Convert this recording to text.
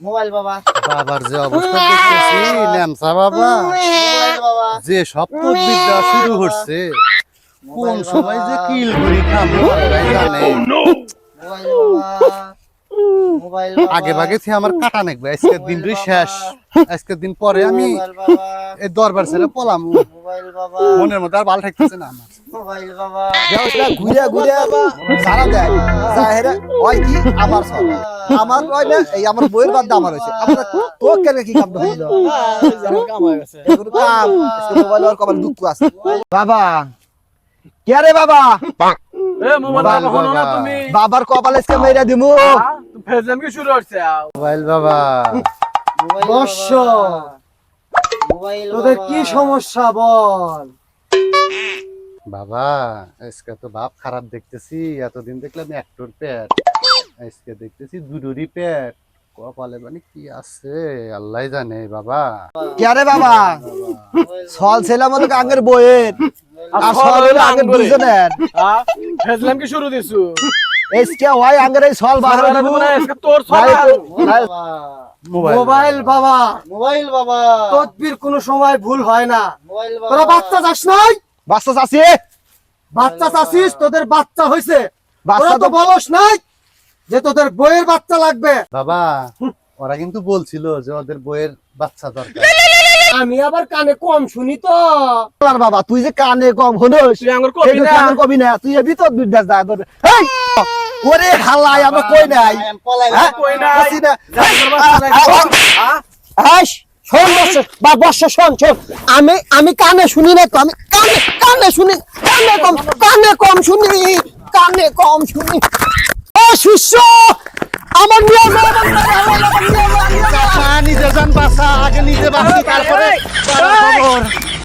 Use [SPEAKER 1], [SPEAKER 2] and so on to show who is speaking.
[SPEAKER 1] Mobile বাবা।
[SPEAKER 2] বাবার যে অবস্থা দেখতেছি ল্যামসা বাবা
[SPEAKER 1] মোবাইল বাবা।
[SPEAKER 2] যে সব তদবির শুরু করছে কোন সময় যে কিল করি খামো আল্লাহ জানে।
[SPEAKER 1] মোবাইল বাবা। মোবাইল বাবা।
[SPEAKER 2] আগে ভাগে থেকে আমার কাটা নেকবে আজকের দিনটাই শেষ। আজকের দিন পরে আমি
[SPEAKER 1] মোবাইল বাবা।
[SPEAKER 2] এই দরবার ছেড়ে পলাম।
[SPEAKER 1] মোবাইল বাবা।
[SPEAKER 2] মনের মধ্যে আর ভালো থাকতেছে না আমার।
[SPEAKER 1] মোবাইল বাবা।
[SPEAKER 3] ঘুরে ঘুরে সারা দেয় জাহেরা হয় কি আমার সব আমার হয় না এই আমার বইয়ের বাদ আমার হয়েছে আমরা তো কেন কি কাম হইল এগুলো কাম মোবাইল আর কপাল দুঃখ আছে বাবা কে রে বাবা
[SPEAKER 4] এ মোবাইল হলো না তুমি
[SPEAKER 3] বাবার কপাল আজকে মেরে দিমু
[SPEAKER 4] ফেজলাম কি শুরু হচ্ছে
[SPEAKER 2] মোবাইল বাবা
[SPEAKER 1] মোবাইল
[SPEAKER 5] বর্ষ
[SPEAKER 1] বাবা। মোবাইল
[SPEAKER 5] তোদের
[SPEAKER 1] বাবা।
[SPEAKER 5] কি সমস্যা বল?
[SPEAKER 2] বাবা আজকে তো ভাব খারাপ দেখতেছি। এতদিন দেখলাম একটোর পেট, আজকে দেখতেছি দুটোরই পেট। কপালে মানে কি আছে আল্লাহ জানে বাবা।
[SPEAKER 3] কে রে বাবা সল ছিলাম মনে আগের বইয়ের আর সল হলো আগের দুইজনের
[SPEAKER 4] ফেজলাম কি শুরু দিছু
[SPEAKER 3] এসকে হয় আগের এই সল বাহির দিব
[SPEAKER 4] আজকে তোর
[SPEAKER 3] ভাই,
[SPEAKER 1] বাবা।
[SPEAKER 5] মোবাইল বাবা,
[SPEAKER 1] মোবাইল বাবা।
[SPEAKER 5] তদবির কোনো সময় ভুল হয় না।
[SPEAKER 1] মোবাইল বাবা।
[SPEAKER 5] তোরা বাচ্চা চাস নাই?
[SPEAKER 3] বাচ্চা চাচি
[SPEAKER 5] বাচ্চা চাচ্ছিস, তোদের বাচ্চা হয়েছে।
[SPEAKER 3] বাচ্চা
[SPEAKER 5] তোরা তো
[SPEAKER 3] তো
[SPEAKER 5] বলস নাই যে তোদের বইয়ের বাচ্চা লাগবে।
[SPEAKER 2] বাবা ওরা কিন্তু বলছিল যে ওদের বইয়ের বাচ্চা দরকার।
[SPEAKER 5] আমি আবার কানে কম শুনি তো।
[SPEAKER 3] আর বাবা তুই যে কানে কম হনস
[SPEAKER 4] তুই আঙ্গুর কবি না
[SPEAKER 3] কবি না তুই এবি তো বিদ্যাস দা ধরে এই ওরে হালাই আমরা কই নাই
[SPEAKER 1] পলাই
[SPEAKER 3] হ্যাঁ?
[SPEAKER 4] কই নাই।
[SPEAKER 3] বুঝছি না।
[SPEAKER 5] আস শোন বর্ষ বা বর্ষ শোন শোন আমি কানে শুনি না তো আমি কানে শুনি কানে কম শুনি ও শিষ্য আমার নিয়ম
[SPEAKER 2] নিজে যান বাসা আগে নিজে বাসি তারপরে খবর